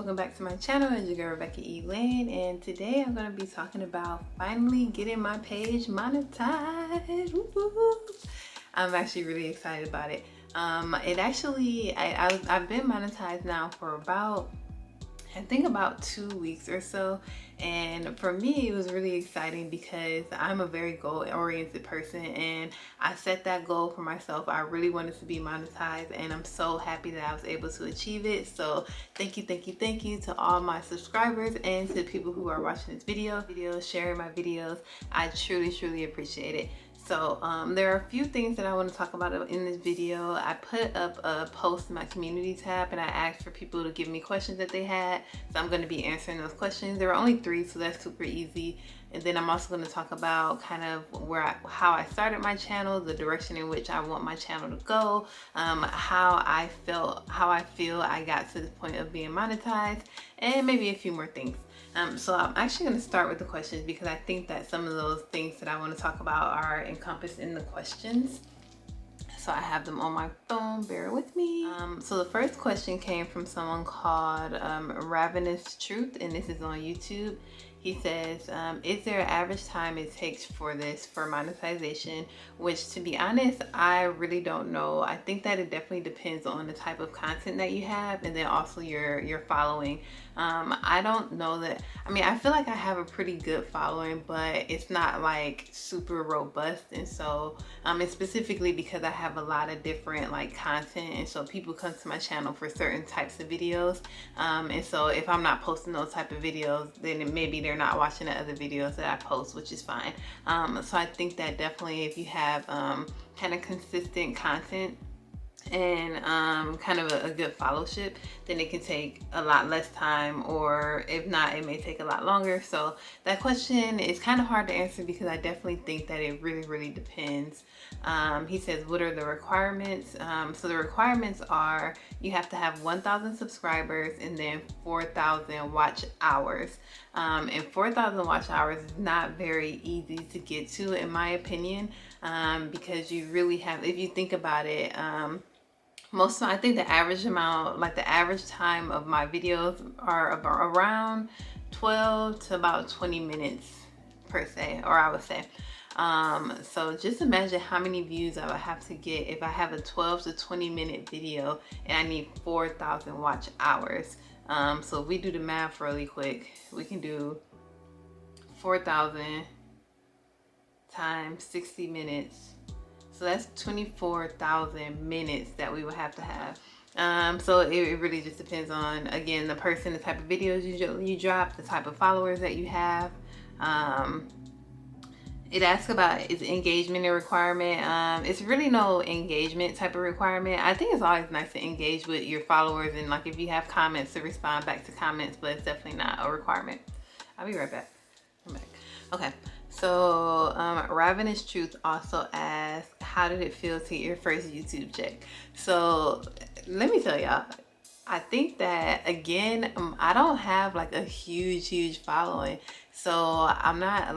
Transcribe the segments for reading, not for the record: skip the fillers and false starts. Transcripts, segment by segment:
welcome back to my channel. It's your girl Rebekah Elaine, and today I'm going to be talking about finally getting my page monetized. Woo-hoo. I'm actually really excited about it. I've been monetized now for about 2 weeks or so, and for me it was really exciting because I'm a very goal-oriented person and I set that goal for myself. I really wanted to be monetized, and I'm so happy that I was able to achieve it. So thank you to all my subscribers and to the people who are watching this video, sharing my videos. I truly appreciate it. So there are a few things that I want to talk about in this video. I put up a post in my community tab and I asked for people to give me questions that they had. So I'm going to be answering those questions. There were only 3, so that's super easy. And then I'm also going to talk about kind of how I started my channel, the direction in which I want my channel to go, how I feel I got to the point of being monetized, and maybe a few more things. So I'm actually going to start with the questions because I think that some of those things that I want to talk about are encompassed in the questions. So I have them on my phone, bear with me. So the first question came from someone called Ravenous Truth, and this is on YouTube. He says, is there an average time it takes for monetization? Which, to be honest, I really don't know. I think that it definitely depends on the type of content that you have, and then also your following. I don't know that, I feel like I have a pretty good following, but it's not like super robust. And so, and specifically because I have a lot of different like content, and so people come to my channel for certain types of videos. And so if I'm not posting those type of videos, then maybe they're not watching the other videos that I post, which is fine. So I think that definitely if you have kind of consistent content and kind of a good fellowship, then it can take a lot less time, or if not, it may take a lot longer. So that question is kind of hard to answer because I definitely think that it really depends. He says, what are the requirements? So the requirements are you have to have 1,000 subscribers and then 4,000 watch hours. And 4,000 watch hours is not very easy to get to, in my opinion, because you really have, if you think about it, I think the average amount, like the average time of my videos are around 12 to about 20 minutes per se, or I would say. So just imagine how many views I would have to get if I have a 12 to 20 minute video and I need 4,000 watch hours. So if we do the math really quick, we can do 4,000 times 60 minutes. So that's 24,000 minutes that we would have to have. So it really just depends on, again, the person, the type of videos you drop, the type of followers that you have. It asks about, is engagement a requirement? It's really no engagement type of requirement. I think it's always nice to engage with your followers, and like if you have comments, to respond back to comments, but it's definitely not a requirement. I'll be right back. I'm back. Okay. So Ravenous Truth also asked, how did it feel to get your first YouTube check? So let me tell y'all, I think that, again, I don't have like a huge following, so I'm not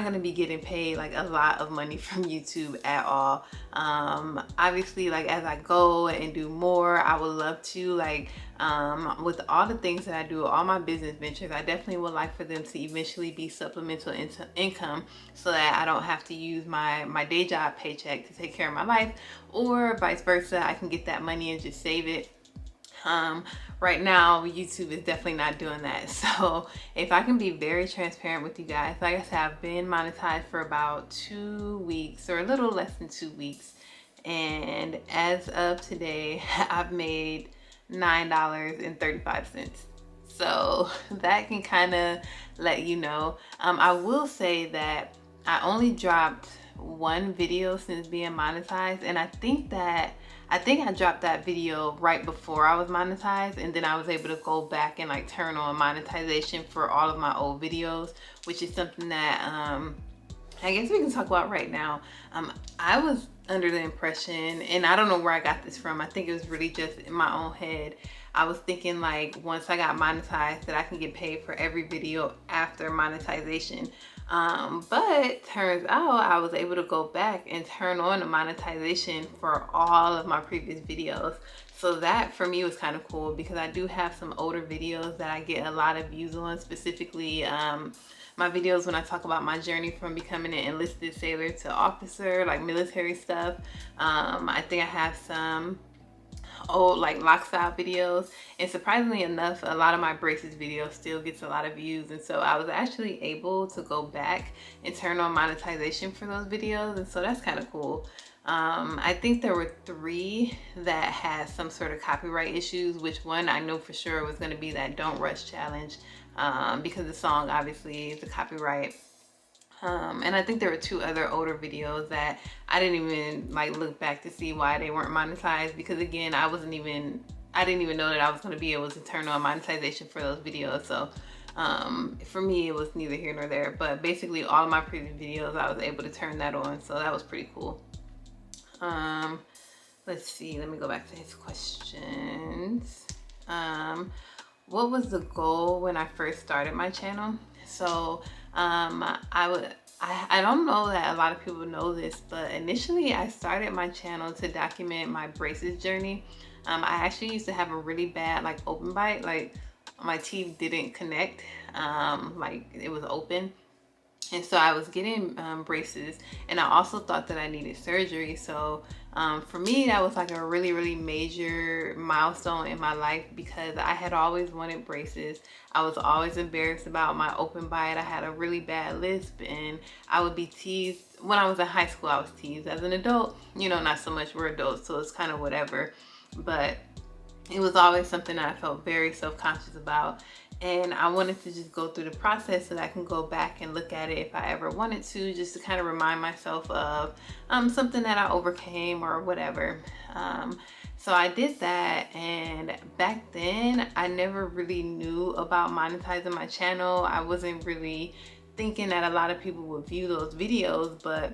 going to be getting paid like a lot of money from YouTube at all. Obviously, like as I go and do more, I would love to, like with all the things that I do, all my business ventures, I definitely would like for them to eventually be supplemental income, so that I don't have to use my day job paycheck to take care of my life, or vice versa. I can get that money and just save it. Right now YouTube is definitely not doing that. So if I can be very transparent with you guys, like I said, I've been monetized for about 2 weeks, or a little less than 2 weeks, and as of today I've made $9.35. so that can kind of let you know. I will say that I only dropped 1 video since being monetized, and I think I dropped that video right before I was monetized, and then I was able to go back and like turn on monetization for all of my old videos, which is something that I guess we can talk about right now. I was under the impression, and I don't know where I got this from, I think it was really just in my own head. I was thinking like once I got monetized that I can get paid for every video after monetization. But turns out I was able to go back and turn on the monetization for all of my previous videos. So that for me was kind of cool, because I do have some older videos that I get a lot of views on, specifically my videos when I talk about my journey from becoming an enlisted sailor to officer, like military stuff. I think I have some old like lock style videos, and surprisingly enough, a lot of my braces videos still gets a lot of views. And so I was actually able to go back and turn on monetization for those videos, and so that's kind of cool. I think there were 3 that had some sort of copyright issues, which one I know for sure was going to be that Don't Rush challenge, because the song obviously is a copyright. And I think there were 2 other older videos that I didn't even like look back to see why they weren't monetized, because again, I didn't even know that I was going to be able to turn on monetization for those videos. So for me, it was neither here nor there, but basically all of my previous videos, I was able to turn that on. So that was pretty cool. Let's see, let me go back to his questions. What was the goal when I first started my channel? So I don't know that a lot of people know this, but initially I started my channel to document my braces journey. I actually used to have a really bad like open bite, like my teeth didn't connect, like it was open. And so I was getting braces, and I also thought that I needed surgery. So for me, that was like a really major milestone in my life, because I had always wanted braces. I was always embarrassed about my open bite. I had a really bad lisp, and I would be teased. When I was in high school, I was teased. As an adult, you know, not so much, we're adults, so it's kind of whatever. But it was always something that I felt very self-conscious about. And I wanted to just go through the process so that I can go back and look at it if I ever wanted to, just to kind of remind myself of something that I overcame or whatever. So I did that, and back then I never really knew about monetizing my channel. I wasn't really thinking that a lot of people would view those videos, but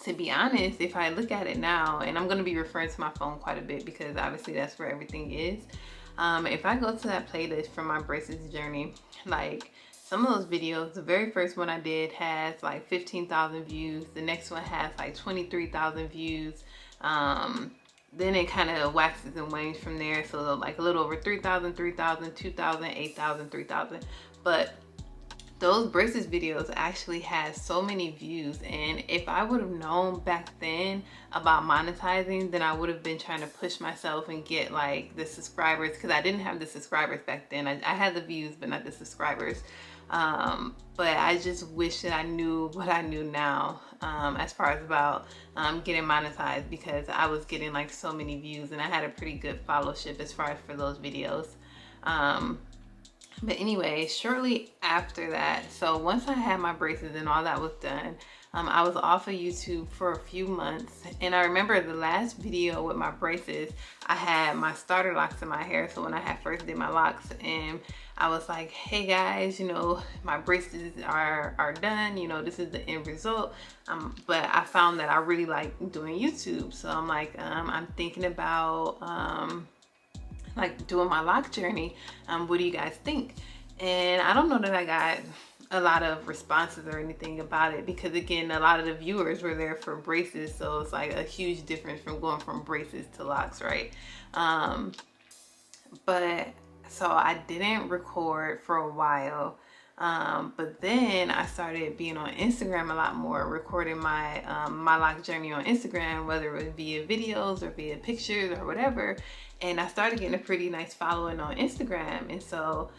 to be honest, if I look at it now, and I'm going to be referring to my phone quite a bit because obviously that's where everything is. If I go to that playlist from my braces journey, like some of those videos, the very first one I did has like 15,000 views. The next one has like 23,000 views. Then it kind of waxes and wanes from there. So like a little over 3,000, 3,000, 2,000, 8,000, 3,000. But those braces videos actually had so many views, and if I would have known back then about monetizing, then I would have been trying to push myself and get like the subscribers, because I didn't have the subscribers back then. I had the views but not the subscribers. But I just wish that I knew what I knew now, as far as about getting monetized, because I was getting like so many views and I had a pretty good followership as far as for those videos. But anyway, shortly after that, so once I had my braces and all that was done, I was off of YouTube for a few months. And I remember the last video with my braces, I had my starter locks in my hair. So when I had first did my locks, and I was like, hey guys, you know, my braces are done. You know, this is the end result. But I found that I really like doing YouTube. So I'm like, I'm thinking about like doing my lock journey. What do you guys think? And I don't know that I got a lot of responses or anything about it, because again, a lot of the viewers were there for braces, so it's like a huge difference from going from braces to locks, right? But so I didn't record for a while. But then I started being on Instagram a lot more, recording my my lock journey on Instagram, whether it was via videos or via pictures or whatever. And I started getting a pretty nice following on Instagram. And so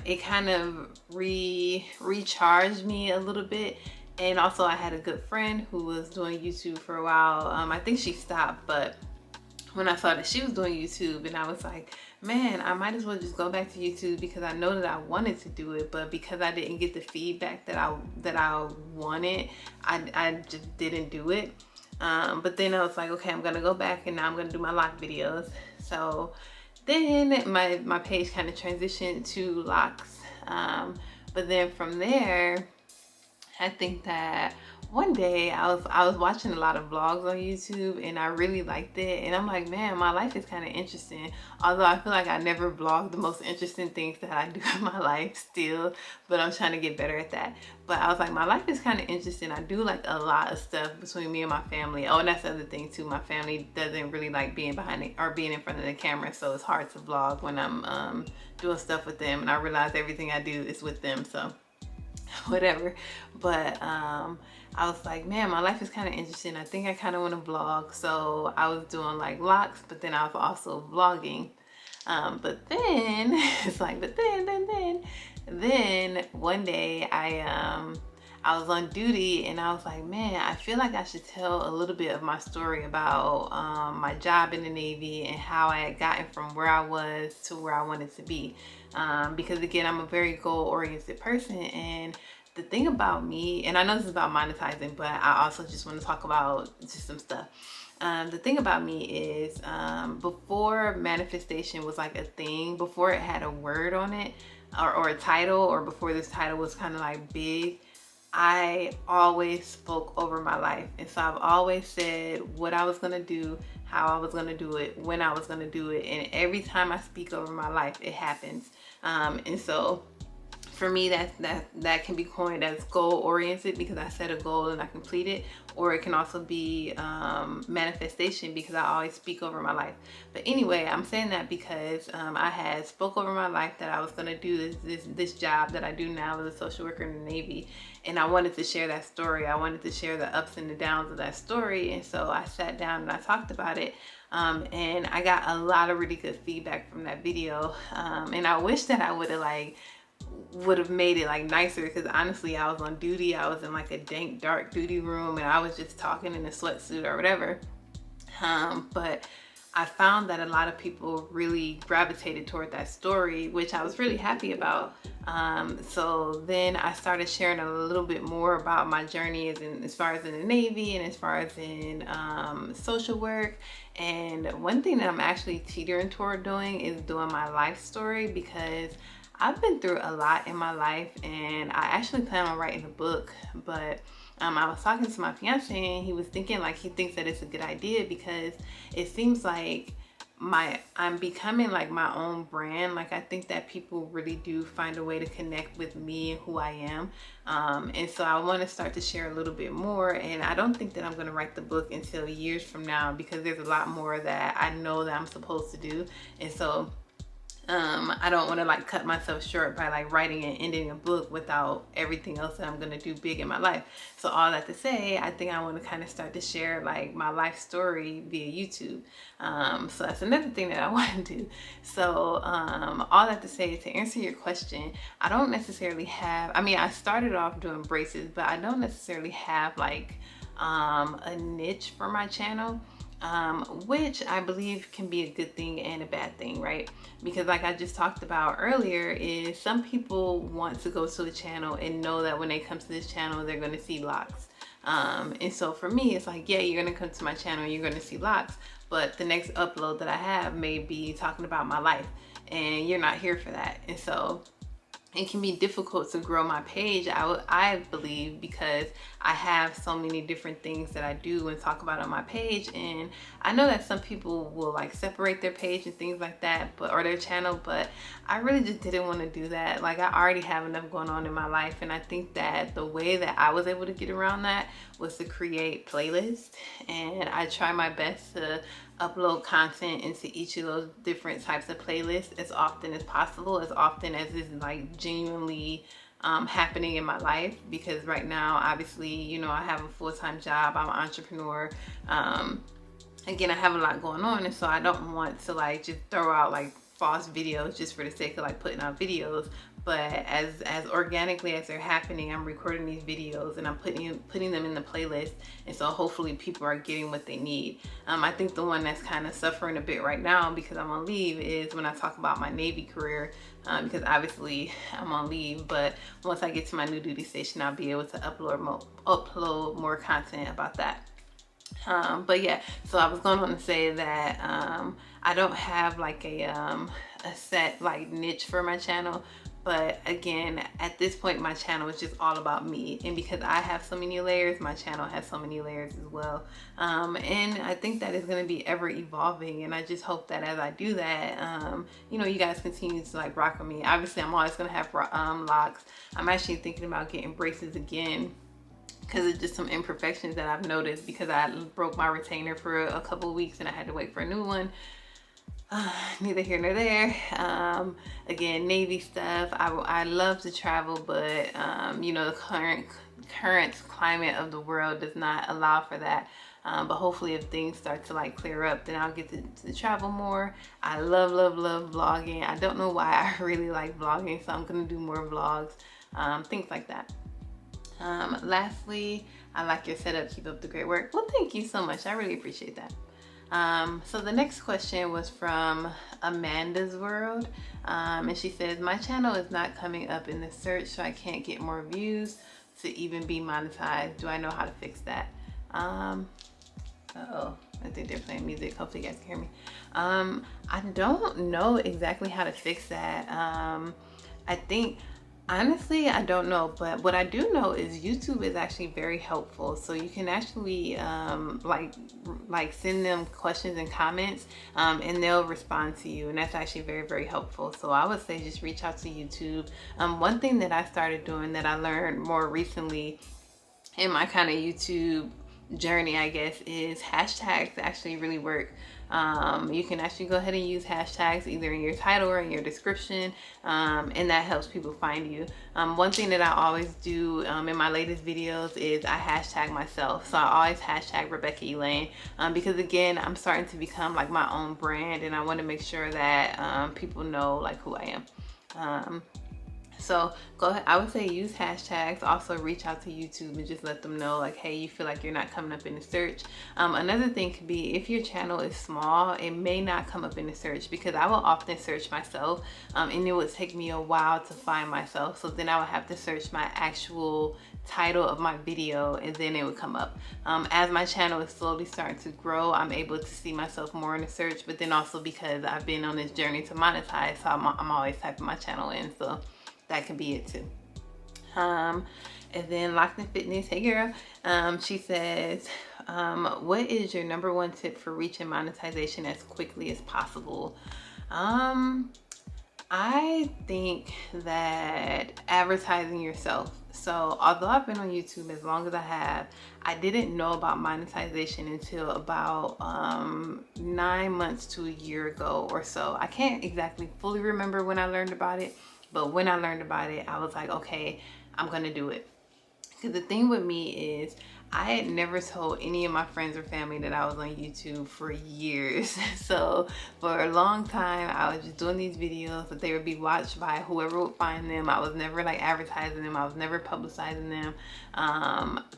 it kind of recharged me a little bit. And also I had a good friend who was doing YouTube for a while. I think she stopped, but when I saw that she was doing YouTube, and I was like, man, I might as well just go back to YouTube, because I know that I wanted to do it, but because I didn't get the feedback that I wanted, I just didn't do it. But then I was like, okay, I'm gonna go back and now I'm gonna do my lock videos. So then my page kind of transitioned to locks. But then from there, I think that one day I was watching a lot of vlogs on YouTube, and I really liked it, and I'm like, man, my life is kind of interesting. Although I feel like I never vlog the most interesting things that I do in my life still, but I'm trying to get better at that. But I was like, my life is kind of interesting. I do like a lot of stuff between me and my family. Oh, and that's the other thing too. My family doesn't really like being behind it or being in front of the camera, so it's hard to vlog when I'm doing stuff with them, and I realize everything I do is with them, so whatever. But I was like, man, my life is kind of interesting. I think I kind of want to vlog. So I was doing like locs, but then I was also vlogging. But then it's like, but then one day I was on duty, and I was like, man, I feel like I should tell a little bit of my story about my job in the Navy and how I had gotten from where I was to where I wanted to be. Because again, I'm a very goal-oriented person, and the thing about me, and I know this is about monetizing, but I also just want to talk about just some stuff. The thing about me is before manifestation was like a thing, before it had a word on it or a title, or before this title was kind of like big, I always spoke over my life. And so I've always said what I was going to do, how I was going to do it, when I was going to do it. And every time I speak over my life, it happens. And so for me, that can be coined as goal oriented, because I set a goal and I complete it. Or it can also be manifestation, because I always speak over my life. But anyway, I'm saying that because I had spoke over my life that I was going to do this job that I do now as a social worker in the Navy. And I wanted to share that story. I wanted to share the ups and the downs of that story. And so I sat down and I talked about it. And I got a lot of really good feedback from that video. And I wish that I would have made it like nicer, because honestly, I was on duty. I was in like a dank, dark duty room, and I was just talking in a sweatsuit or whatever. But I found that a lot of people really gravitated toward that story, which I was really happy about. So then I started sharing a little bit more about my journey as far as in the Navy and as far as in social work. And one thing that I'm actually teetering toward doing is doing my life story, because I've been through a lot in my life, and I actually plan on writing a book. But I was talking to my fiance, and he was thinking like he thinks that it's a good idea, because it seems like I'm becoming like my own brand. Like I think that people really do find a way to connect with me and who I am. And so I want to start to share a little bit more. And I don't think that I'm going to write the book until years from now, because there's a lot more that I know that I'm supposed to do. And so I don't want to like cut myself short by like writing and ending a book without everything else that I'm going to do big in my life. So all that to say, I think I want to kind of start to share like my life story via YouTube. So that's another thing that I want to do. So all that to say, to answer your question, I don't necessarily have, I mean, I started off doing braces, but I don't necessarily have like a niche for my channel. Which I believe can be a good thing and a bad thing, right? Because like I just talked about earlier, is some people want to go to a channel and know that when they come to this channel, they're going to see locs. And so for me, it's like, yeah, you're going to come to my channel, you're going to see locs, but the next upload that I have may be talking about my life, and you're not here for that. And so it can be difficult to grow my page, I believe, because I have so many different things that I do and talk about on my page. And I know that some people will like separate their page and things like that, or their channel, but I really just didn't want to do that. Like I already have enough going on in my life, and I think that the way that I was able to get around that was to create playlists. And I try my best to upload content into each of those different types of playlists as often as possible, as often as is like genuinely happening in my life. Because right now, obviously, you know, I have a full-time job, I'm an entrepreneur. Again, I have a lot going on, and so I don't want to like just throw out like false videos just for the sake of like putting out videos. But as organically as they're happening, I'm recording these videos and I'm putting them in the playlist, and so hopefully people are getting what they need. I think the one that's kind of suffering a bit right now because I'm on leave is when I talk about my Navy career, because obviously I'm on leave, but once I get to my new duty station, I'll be able to upload more content about that. But yeah, so I was going on to say that I don't have like a set like niche for my channel, But again, at this point, my channel is just all about me. And because I have so many layers, my channel has so many layers as well. And I think that is going to be ever evolving. And I just hope that as I do that, you know, you guys continue to like rock with me. Obviously, I'm always going to have locks. I'm actually thinking about getting braces again, because it's just some imperfections that I've noticed because I broke my retainer for a couple of weeks and I had to wait for a new one. Neither here nor there. Again, Navy stuff. I love to travel, but you know, the current climate of the world does not allow for that. But hopefully if things start to like clear up, then I'll get to travel more. I love vlogging. I don't know why I really like vlogging, so I'm gonna do more vlogs, things like that. Lastly, I like your setup. Keep up the great work. Well, thank you so much. I really appreciate that. So the next question was from Amanda's World, and she says, my channel is not coming up in the search, so I can't get more views to even be monetized. Do I know how to fix that? Uh-oh, I think they're playing music. Hopefully you guys can hear me. I don't know exactly how to fix that. I think, honestly, I don't know, but what I do know is YouTube is actually very helpful. So you can actually like send them questions and comments, and they'll respond to you, and that's actually very helpful. So I would say just reach out to YouTube. One thing that I started doing that I learned more recently in my kind of YouTube journey, I guess, is hashtags actually really work. You can actually go ahead and use hashtags either in your title or in your description, and that helps people find you. One thing that I always do in my latest videos is I hashtag myself. So I always hashtag Rebekah Elaine, because again, I'm starting to become like my own brand, and I want to make sure that people know like who I am. So go ahead, I would say use hashtags. Also reach out to YouTube and just let them know like, hey, you feel like you're not coming up in the search. Another thing could be if your channel is small, it may not come up in the search, because I will often search myself, and it would take me a while to find myself. So then I would have to search my actual title of my video, and then it would come up. As my channel is slowly starting to grow, I'm able to see myself more in the search, but then also because I've been on this journey to monetize, so I'm always typing my channel in. So that could be it too. And then Locked in Fitness, hey girl, she says, what is your #1 tip for reaching monetization as quickly as possible? I think that advertising yourself. So although I've been on YouTube as long as I have, I didn't know about monetization until about 9 months to a year ago or so. I can't exactly fully remember when I learned about it, but when I learned about it, I was like, okay, I'm gonna do it. Because the thing with me is, I had never told any of my friends or family that I was on YouTube for years. So for a long time, I was just doing these videos that they would be watched by whoever would find them. I was never like advertising them. I was never publicizing them.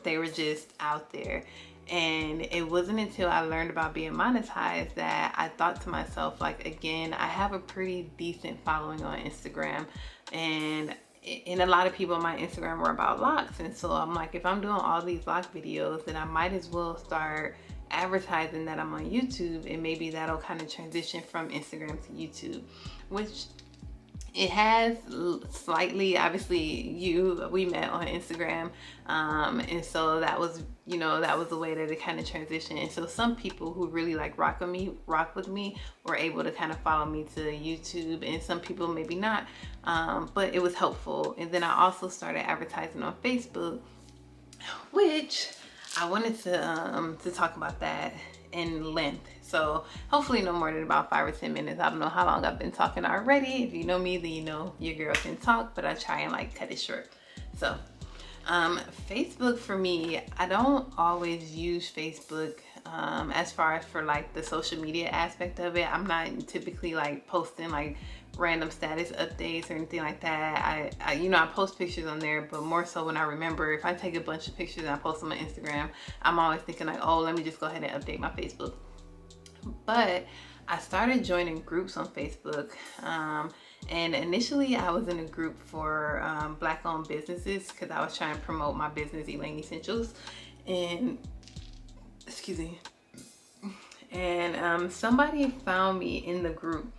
They were just out there. And it wasn't until I learned about being monetized that I thought to myself, like, again, I have a pretty decent following on Instagram, and a lot of people on my Instagram were about locks. And so I'm like, if I'm doing all these lock videos, then I might as well start advertising that I'm on YouTube, and maybe that'll kind of transition from Instagram to YouTube, which it has slightly. Obviously we met on Instagram, and so that was, you know, that was the way that it kind of transitioned. And so some people who really like rock with me were able to kind of follow me to YouTube, and some people maybe not, but it was helpful. And then I also started advertising on Facebook, which I wanted to talk about that in length. So hopefully no more than about 5 or 10 minutes. I don't know how long I've been talking already. If you know me, then you know your girl can talk, but I try and like cut it short. So Facebook for me, I don't always use Facebook as far as for like the social media aspect of it. I'm not typically like posting like random status updates or anything like that. I you know, I post pictures on there, but more so when I remember. If I take a bunch of pictures and I post them on Instagram, I'm always thinking like, oh, let me just go ahead and update my Facebook. But I started joining groups on Facebook, and initially I was in a group for Black-owned businesses, because I was trying to promote my business, Elaine Essentials, and excuse me, and somebody found me in the group,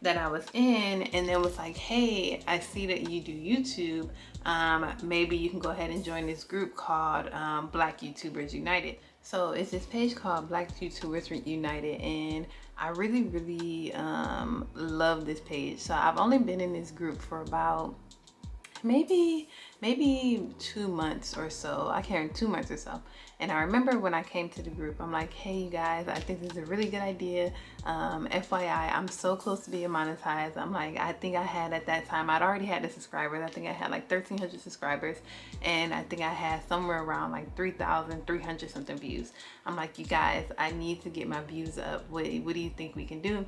that I was in, and then was like, hey, I see that you do YouTube. Maybe you can go ahead and join this group called Black YouTubers United. So it's this page called Black YouTubers United, and I really love this page. So I've only been in this group for about maybe 2 months or so. I can't, 2 months or so. And I remember when I came to the group, I'm like, hey you guys, I think this is a really good idea. FYI, I'm so close to being monetized. I'm like, I think I had at that time, I'd already had the subscribers. I think I had like 1,300 subscribers, and I think I had somewhere around like 3,300 something views. I'm like, you guys, I need to get my views up. What do you think we can do?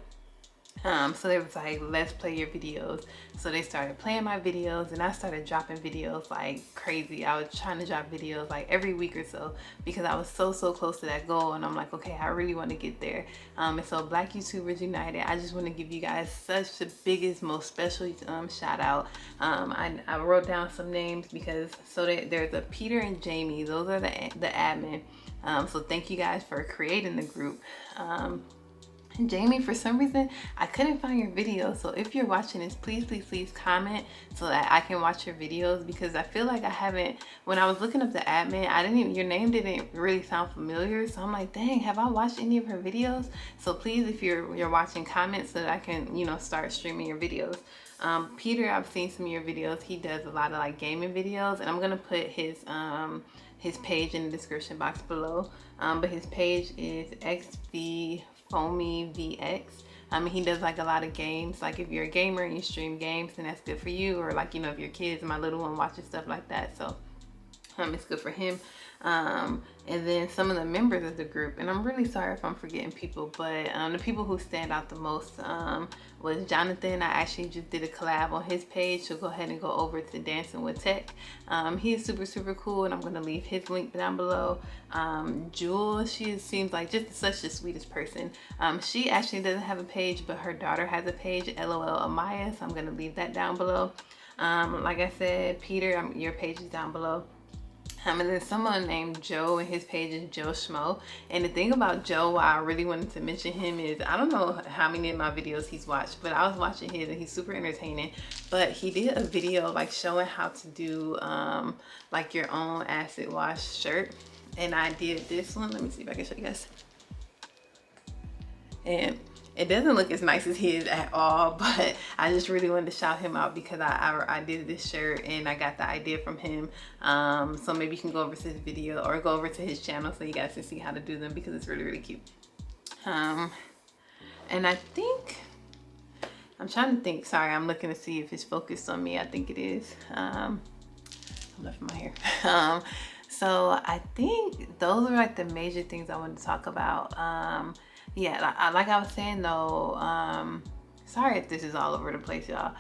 So they was like, let's play your videos. So they started playing my videos, and I started dropping videos like crazy. I was trying to drop videos like every week or so, because I was so close to that goal. And I'm like, okay, I really want to get there. And so Black YouTubers United, I just want to give you guys such the biggest, most special shout out. I wrote down some names because there's a Peter and Jamie. Those are the admin. So thank you guys for creating the group. Jamie, for some reason I couldn't find your video, so if you're watching this, please comment so that I can watch your videos, because I feel like I haven't, when I was looking up the admin, your name didn't really sound familiar. So I'm like, dang, have I watched any of her videos? So please, if you're watching, comment so that I can, you know, start streaming your videos. Peter, I've seen some of your videos. He does a lot of like gaming videos, and I'm gonna put his page in the description box below. But his page is XV FOAMY VX. He does like a lot of games. Like if you're a gamer and you stream games, then that's good for you. Or like, you know, if your kids, my little one, watches stuff like that, so it's good for him. And then some of the members of the group, and I'm really sorry if I'm forgetting people, but the people who stand out the most was Jonathan. I actually just did a collab on his page, so go ahead and go over to Dancing with Tech. He's super cool, and I'm going to leave his link down below. Jewel, she seems like just such the sweetest person. She actually doesn't have a page, but her daughter has a page, LOL AMAYAH, so I'm going to leave that down below. Like I said, Peter, your page is down below. And then someone named Joe, and his page is JOESCHMOJOE. And the thing about Joe, why I really wanted to mention him, is I don't know how many of my videos he's watched, but I was watching his, and he's super entertaining. But he did a video like showing how to do like your own acid wash shirt, and I did this one. Let me see if I can show you guys. And it doesn't look as nice as his at all, but I just really wanted to shout him out because I did this shirt and I got the idea from him. So maybe you can go over to his video or go over to his channel so you guys can see how to do them, because it's really cute. And I think, I'm trying to think, sorry, I'm looking to see if it's focused on me. I think it is. I'm left my hair. So I think those are like the major things I wanted to talk about. Yeah, like I was saying though, sorry if this is all over the place, y'all.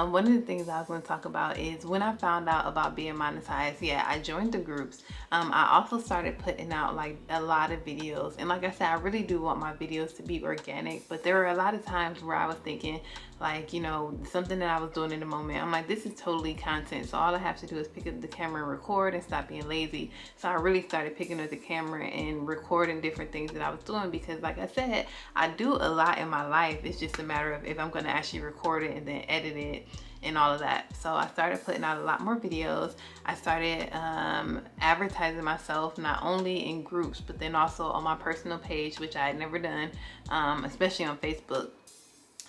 One of the things I was going to talk about is when I found out about being monetized, yeah, I joined the groups. I also started putting out like a lot of videos, and like I said, I really do want my videos to be organic, but there were a lot of times where I was thinking like, you know, something that I was doing in the moment, I'm like, this is totally content, so all I have to do is pick up the camera and record and stop being lazy. So I really started picking up the camera and recording different things that I was doing, because like I said, I do a lot in my life. It's just a matter of if I'm going to actually record it and then edit it and all of that. So I started putting out a lot more videos. I started advertising myself, not only in groups, but then also on my personal page, which I had never done, especially on Facebook.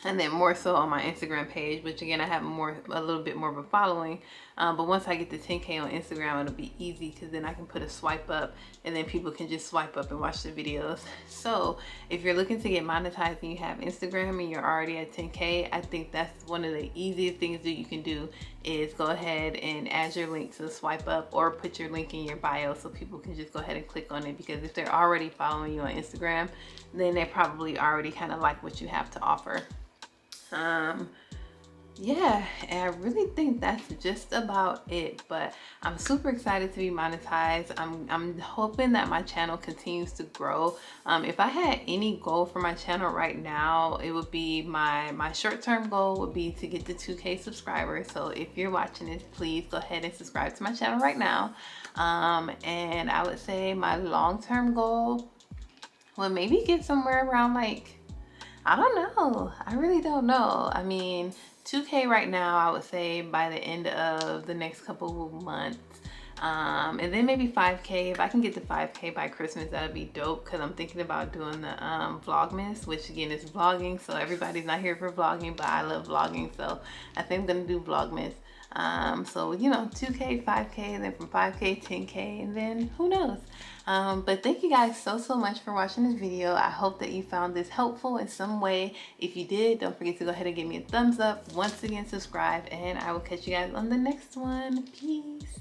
And then more so on my Instagram page, which again, I have a little bit more of a following. But once I get to 10K on Instagram, it'll be easy, because then I can put a swipe up and then people can just swipe up and watch the videos. So if you're looking to get monetized and you have Instagram and you're already at 10K, I think that's one of the easiest things that you can do, is go ahead and add your link to the swipe up, or put your link in your bio so people can just go ahead and click on it, because if they're already following you on Instagram, then they probably already kind of like what you have to offer. Yeah, and I really think that's just about it, but I'm super excited to be monetized. I'm hoping that my channel continues to grow. If I had any goal for my channel right now, it would be my short-term goal would be to get to 2K subscribers. So if you're watching this, please go ahead and subscribe to my channel right now. And I would say my long-term goal would maybe get somewhere around like, I don't know. I really don't know. I mean, 2K right now, I would say by the end of the next couple of months. And then maybe 5K. If I can get to 5K by Christmas, that'd be dope, because I'm thinking about doing the Vlogmas, which again is vlogging. So everybody's not here for vlogging, but I love vlogging. So I think I'm gonna do Vlogmas. So, you know, 2K, 5K, and then from 5K, 10K, and then who knows. But thank you guys so much for watching this video. I hope that you found this helpful in some way. If you did, don't forget to go ahead and give me a thumbs up. Once again, subscribe, and I will catch you guys on the next one. Peace.